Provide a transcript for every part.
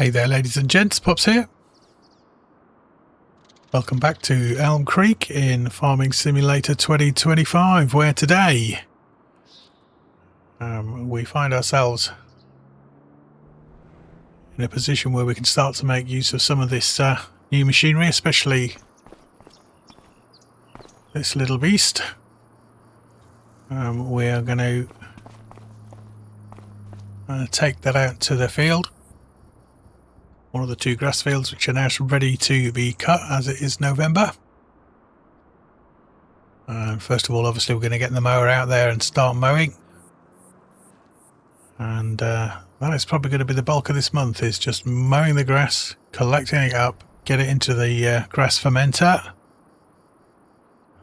Hey there, ladies and gents, Pops here. Welcome back to Elmcreek in Farming Simulator 2025, where today we find ourselves in a position where we can start to make use of some of this new machinery, especially this little beast. We are going to take that out to the field. One of the two grass fields which are now ready to be cut as it is November. First of all, obviously we're going to get the mower out there and start mowing. And that is probably going to be the bulk of this month, is just mowing the grass, collecting it up, get it into the grass fermenter.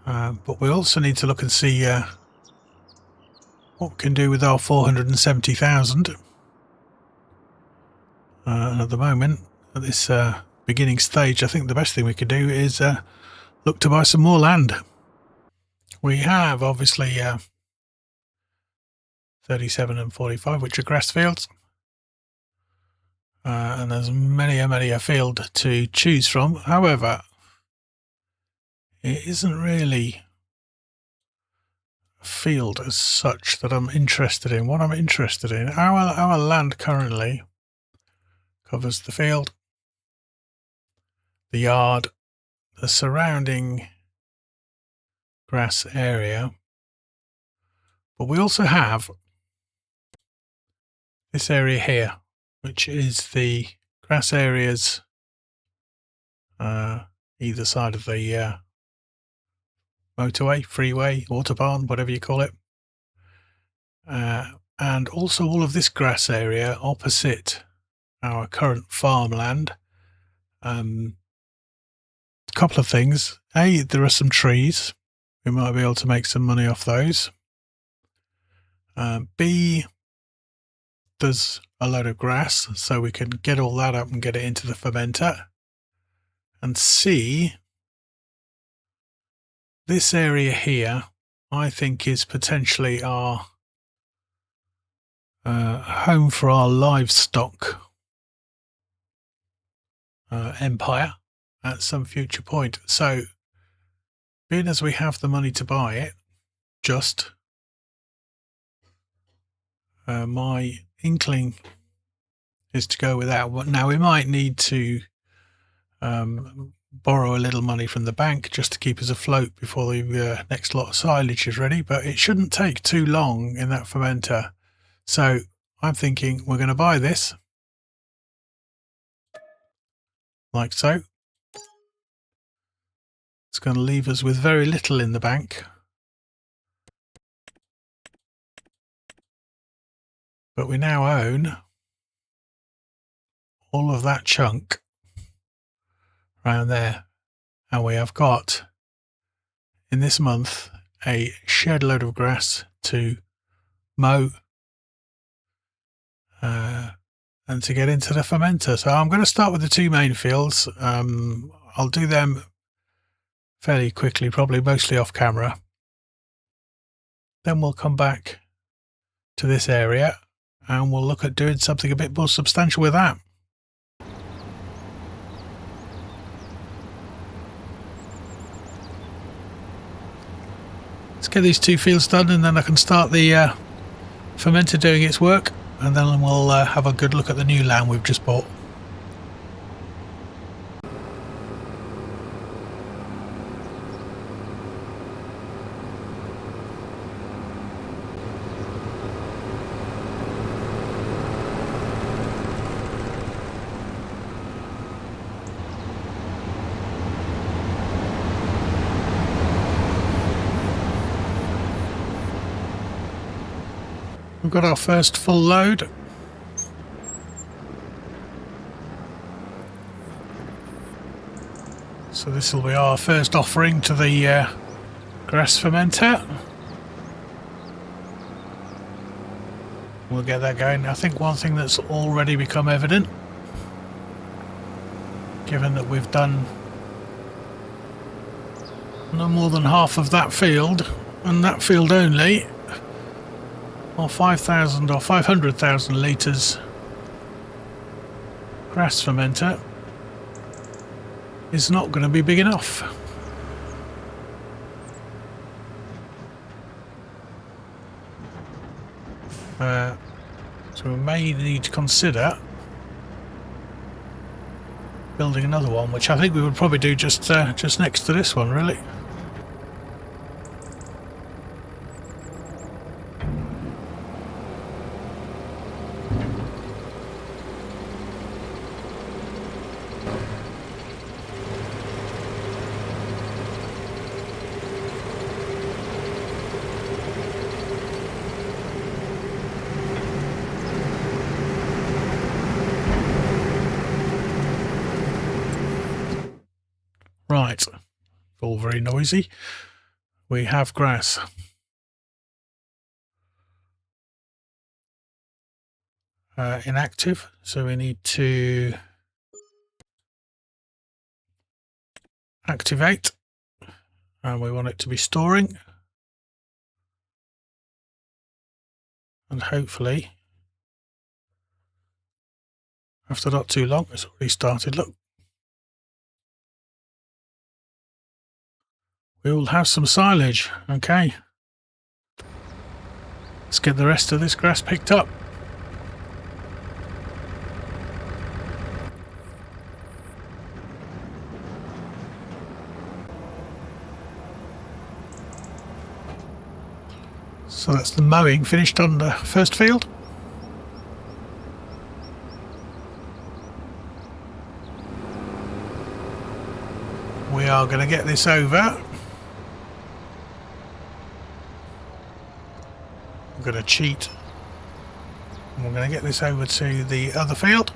But we also need to look and see what we can do with our 470,000. And at the moment, at this beginning stage, I think the best thing we could do is look to buy some more land. We have obviously 37 and 45, which are grass fields, and there's many a field to choose from. However, it isn't really a field as such that I'm interested in. What I'm interested in, our land currently covers the field, the yard, the surrounding grass area, but we also have this area here, which is the grass areas either side of the motorway, freeway, autobahn, whatever you call it, and also all of this grass area opposite our current farmland. A couple of things. A, there are some trees. We might be able to make some money off those. B, there's a load of grass, so we can get all that up and get it into the fermenter. And C, this area here, I think, is potentially our home for our livestock empire at some future point. So, being as we have the money to buy it, my inkling is to go with that. Now, we might need to borrow a little money from the bank just to keep us afloat before the next lot of silage is ready, but it shouldn't take too long in that fermenter. So, I'm thinking we're going to buy this, like so. It's going to leave us with very little in the bank. But we now own all of that chunk around there. And we have got, in this month, a shed load of grass to mow and to get into the fermenter. So I'm going to start with the two main fields. I'll do them fairly quickly, probably mostly off camera. Then we'll come back to this area and we'll look at doing something a bit more substantial with that. Let's get these two fields done and then I can start the fermenter doing its work, and then we'll have a good look at the new land we've just bought. We've got our first full load. So this will be our first offering to the grass fermenter. We'll get that going. I think one thing that's already become evident, given that we've done no more than half of that field, and that field only, or 5,000 or 500,000 litres Grass Fermenter is not going to be big enough. So we may need to consider building another one, which I think we would probably do just next to this one, really. Right, all very noisy. We have grass. Inactive, so we need to activate, and we want it to be storing, and hopefully after not too long it's already started. Look, we will have some silage. Okay, let's get the rest of this grass picked up. So that's the mowing finished on the first field. We are going to get this over. I'm going to cheat. We're going to get this over to the other field.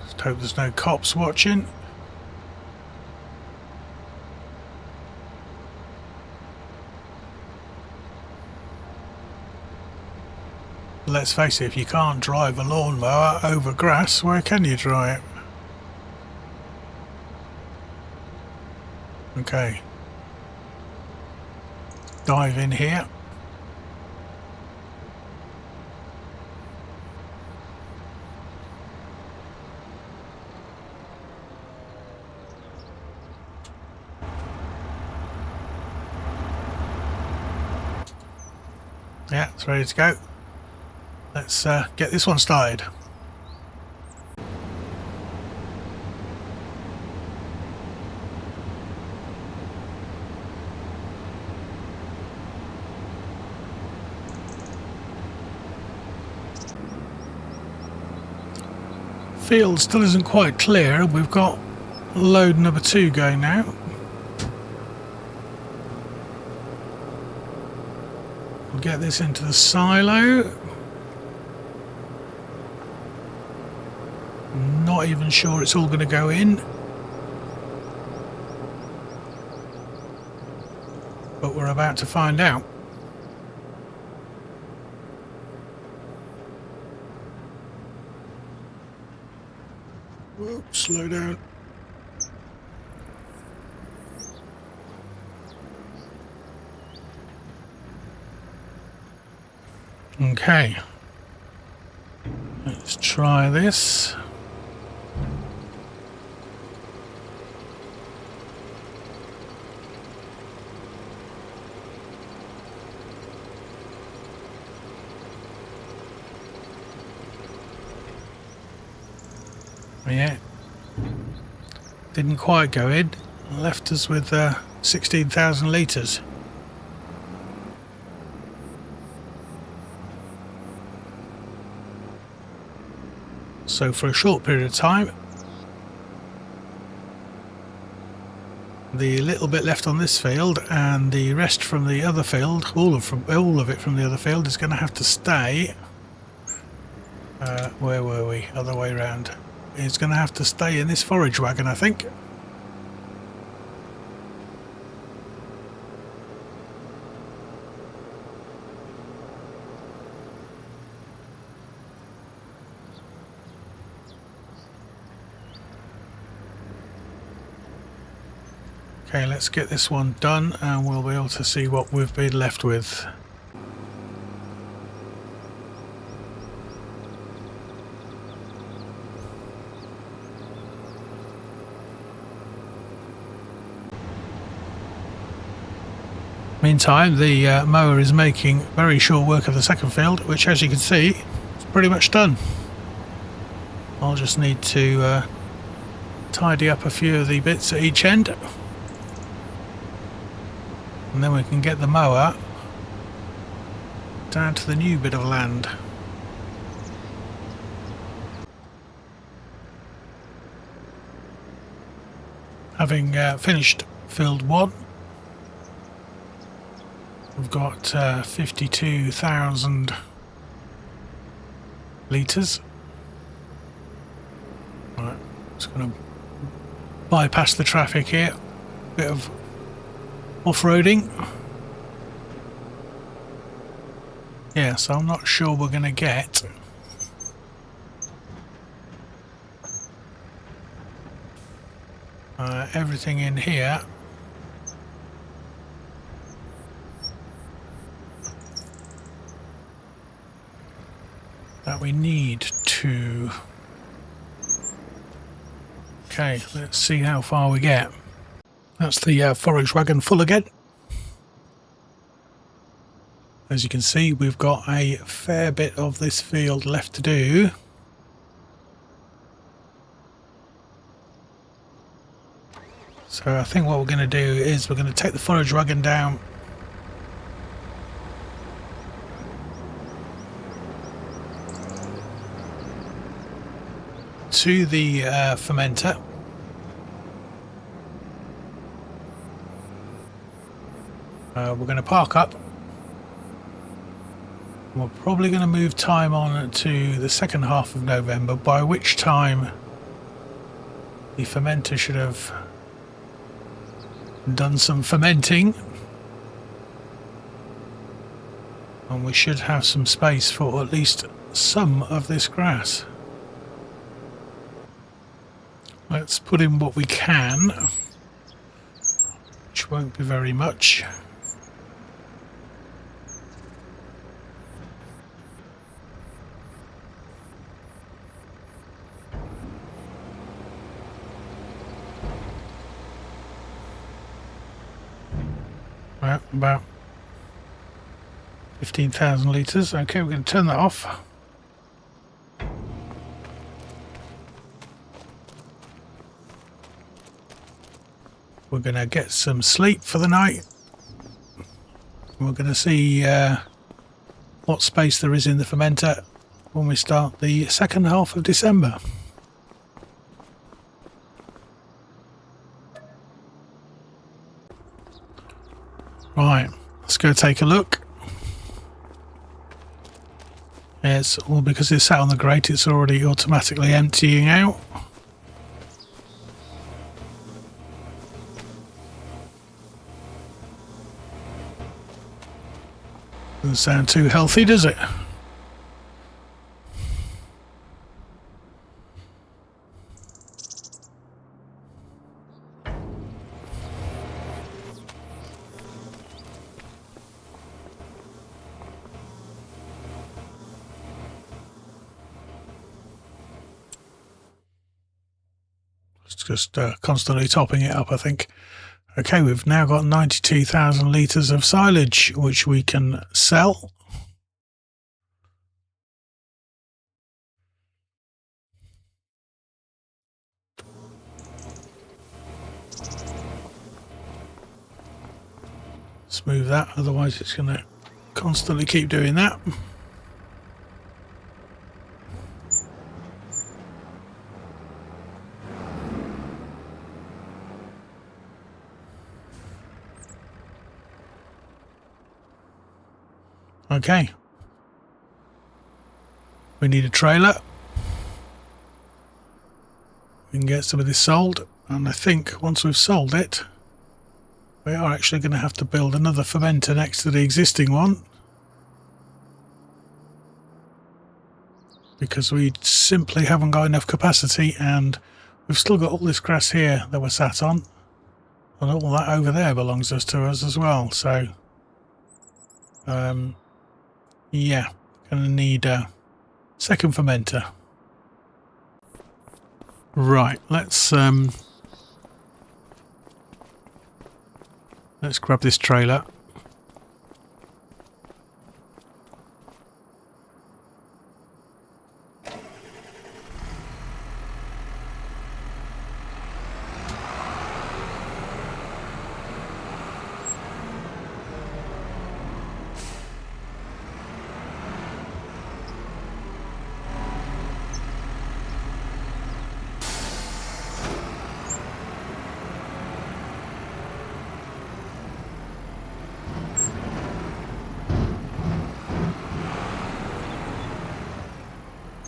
Just hope there's no cops watching. Let's face it, if you can't drive a lawnmower over grass, where can you drive? Okay. Dive in here. Yeah, it's ready to go. Let's get this one started. Field still isn't quite clear. We've got load number 2 going now. We'll get this into the silo. Not even sure it's all going to go in, but we're about to find out. Whoa, slow down. Okay, let's try this. Yeah, didn't quite go in, left us with 16,000 litres. So for a short period of time, the little bit left on this field and the rest from the other field, all of it from the other field, is going to have to stay. Where were we? Other way round. It's going to have to stay in this forage wagon, I think. Okay, let's get this one done and we'll be able to see what we've been left with. Meantime, the mower is making very short work of the second field, which, as you can see, is pretty much done. I'll just need to tidy up a few of the bits at each end, and then we can get the mower down to the new bit of land. Having finished field 1, we've got 52,000 litres. Right, just going to bypass the traffic here, bit of off-roading. Yeah, so I'm not sure we're going to get everything in here. That we need to. Okay, let's see how far we get. That's the forage wagon full again. As you can see, we've got a fair bit of this field left to do. So I think what we're going to do is we're going to take the forage wagon down to the fermenter. We're going to park up. We're probably going to move time on to the second half of November, by which time the fermenter should have done some fermenting, and we should have some space for at least some of this grass. Let's put in what we can, which won't be very much. Right, about 15,000 litres. Okay, we're going to turn that off. We're going to get some sleep for the night. We're going to see what space there is in the fermenter when we start the second half of December. Right, let's go take a look. Yes, well, because it's sat on the grate, it's already automatically emptying out. Doesn't sound too healthy, does it? It's just constantly topping it up, I think. Okay, we've now got 92,000 litres of silage, which we can sell. Let's move that, otherwise it's going to constantly keep doing that. Okay, we need a trailer. We can get some of this sold, and I think once we've sold it, we are actually going to have to build another fermenter next to the existing one, because we simply haven't got enough capacity, and we've still got all this grass here that we're sat on, and all that over there belongs to us as well. So yeah, gonna need a second fermenter. Right, let's grab this trailer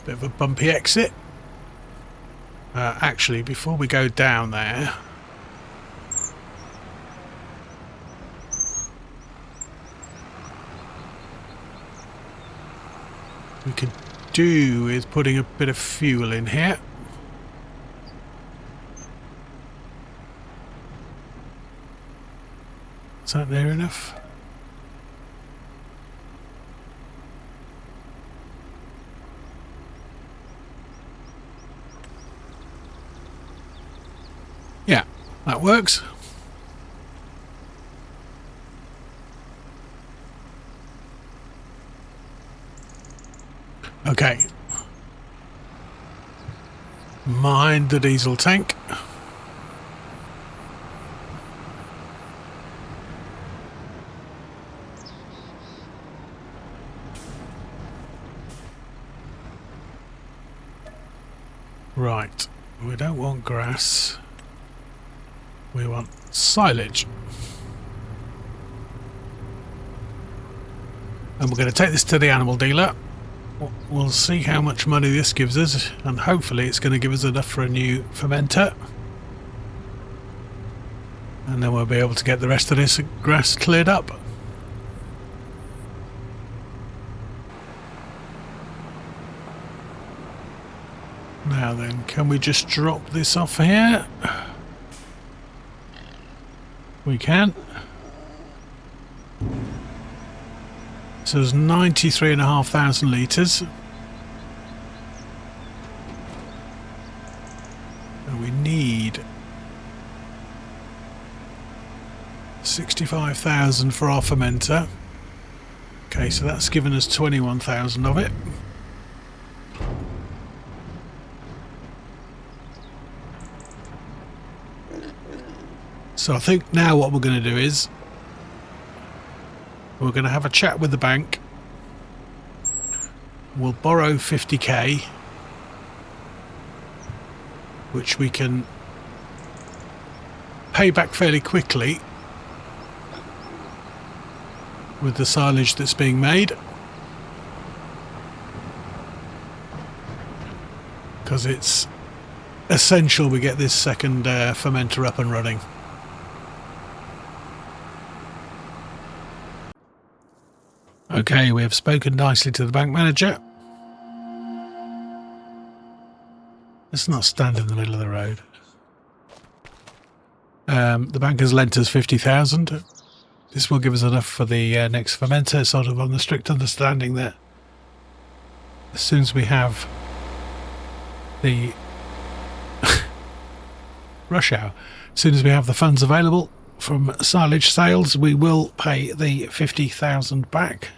Bit of a bumpy exit. Actually, before we go down there, we could do with putting a bit of fuel in here. Is that near enough? Yeah, that works. Okay. Mind the diesel tank. Right. We don't want grass. We want silage. And we're going to take this to the animal dealer. We'll see how much money this gives us, and hopefully it's going to give us enough for a new fermenter. And then we'll be able to get the rest of this grass cleared up. Now then, can we just drop this off here? We can. So there's 93,500 litres. And we need 65,000 for our fermenter. Okay, so that's given us 21,000 of it. So I think now what we're going to do is we're going to have a chat with the bank. We'll borrow 50k, which we can pay back fairly quickly with the silage that's being made, because it's essential we get this second fermenter up and running. Okay, we have spoken nicely to the bank manager. Let's not stand in the middle of the road. The bank has lent us 50,000. This will give us enough for the next fermenter, sort of on the strict understanding that as soon as we have the rush hour, as soon as we have the funds available from silage sales, we will pay the 50,000 back.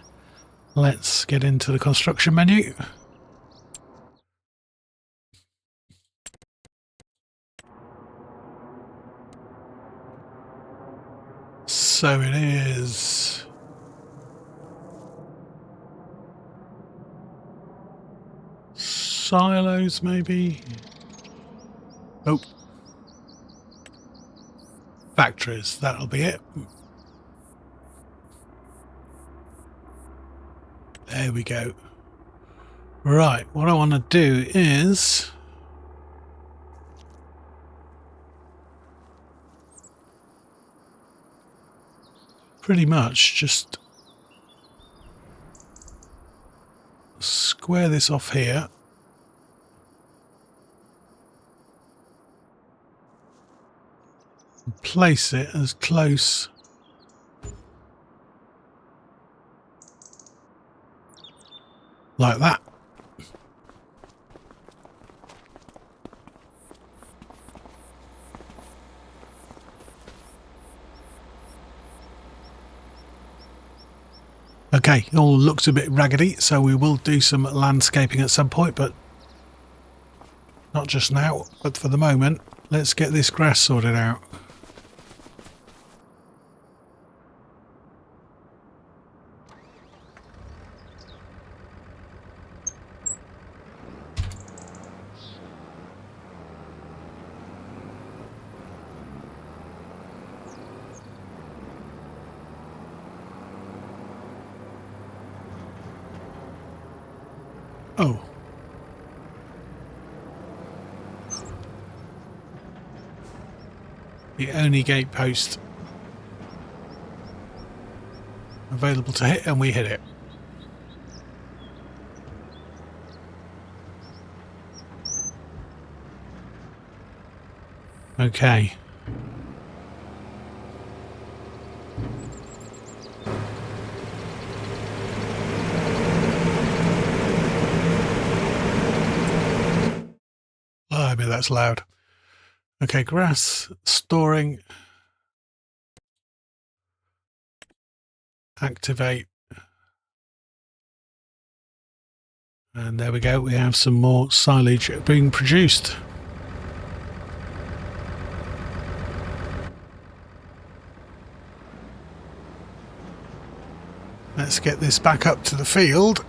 Let's get into the construction menu. So it is silos, maybe. Oh, factories, that'll be it. There we go. Right, what I want to do is pretty much just square this off here. And place it as close like that. Okay, it all looks a bit raggedy, so we will do some landscaping at some point, but not just now. But for the moment, let's get this grass sorted out. Oh, the only gate post available to hit, and we hit it. Okay. Oh, I mean, that's loud. Okay, grass storing. Activate. And there we go. We have some more silage being produced. Let's get this back up to the field.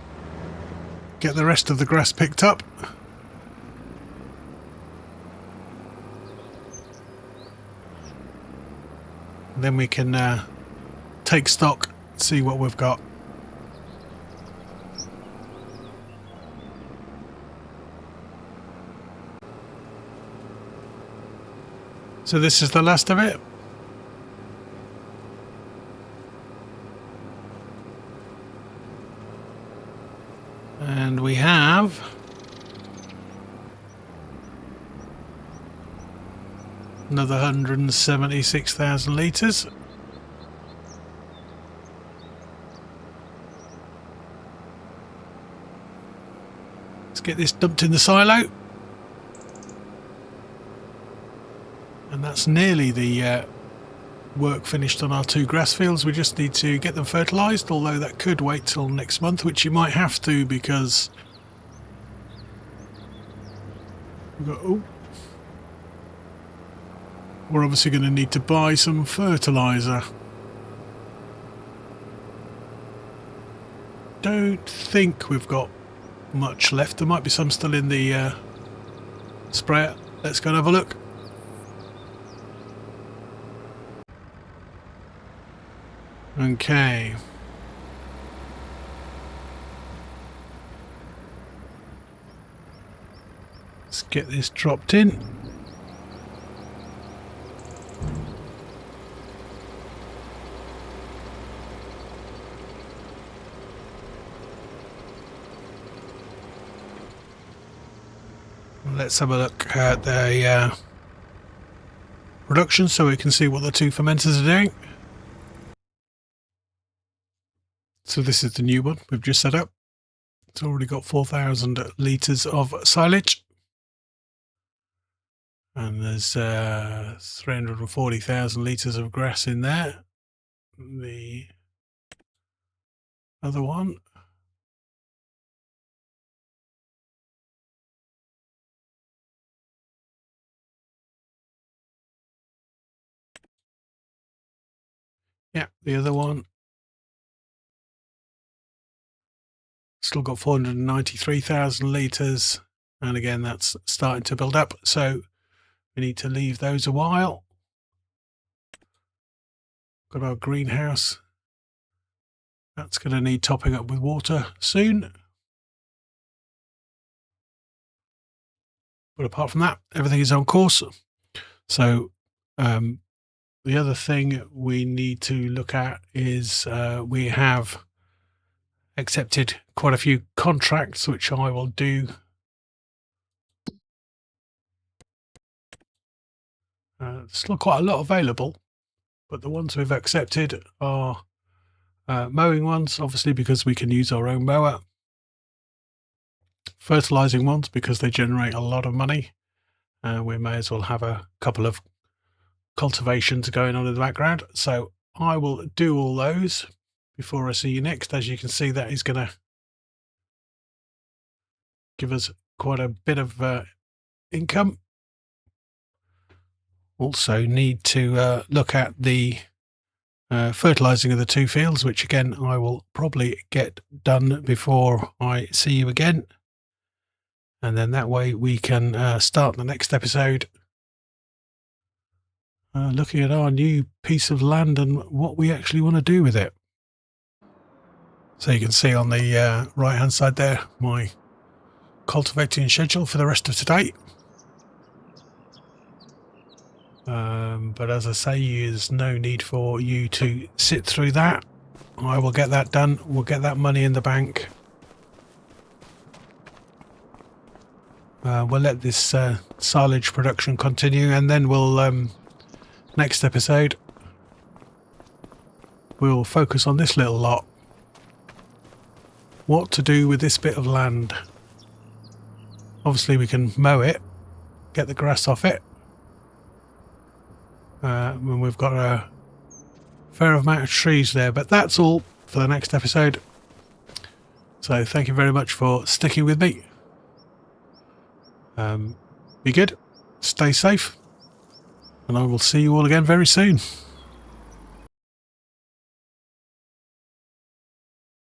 Get the rest of the grass picked up. And then we can take stock, see what we've got. So this is the last of it. And we have another 176,000 litres. Let's get this dumped in the silo. And that's nearly the work finished on our 2 grass fields. We just need to get them fertilised, although that could wait till next month, which you might have to, because we're obviously going to need to buy some fertiliser. Don't think we've got much left. There might be some still in the sprayer. Let's go and have a look. Okay. Let's get this dropped in. Let's have a look at the production so we can see what the 2 fermenters are doing. So this is the new one we've just set up. It's already got 4,000 litres of silage. And there's 340,000 litres of grass in there. The other one. Yeah, the other one. Still got 493,000 litres, and again that's starting to build up, so we need to leave those a while. Got our greenhouse. That's going to need topping up with water soon. But apart from that, everything is on course. So the other thing we need to look at is we have accepted quite a few contracts, which I will do. Still quite a lot available, but the ones we've accepted are mowing ones, obviously because we can use our own mower. Fertilizing ones because they generate a lot of money. We may as well have a couple of cultivations going on in the background. So I will do all those before I see you next. As you can see, that is going to give us quite a bit of income. Also need to look at the fertilizing of the 2 fields, which again I will probably get done before I see you again. And then that way we can start the next episode looking at our new piece of land and what we actually want to do with it. So you can see on the right hand side there my cultivating schedule for the rest of today. But as I say, there's no need for you to sit through that. I will get that done. We'll get that money in the bank. We'll let this silage production continue, and then we'll next episode we'll focus on this little lot. What to do with this bit of land. Obviously we can mow it, get the grass off it. When we've got a fair amount of trees there, but that's all for the next episode. So thank you very much for sticking with me. Be good, stay safe, and I will see you all again very soon.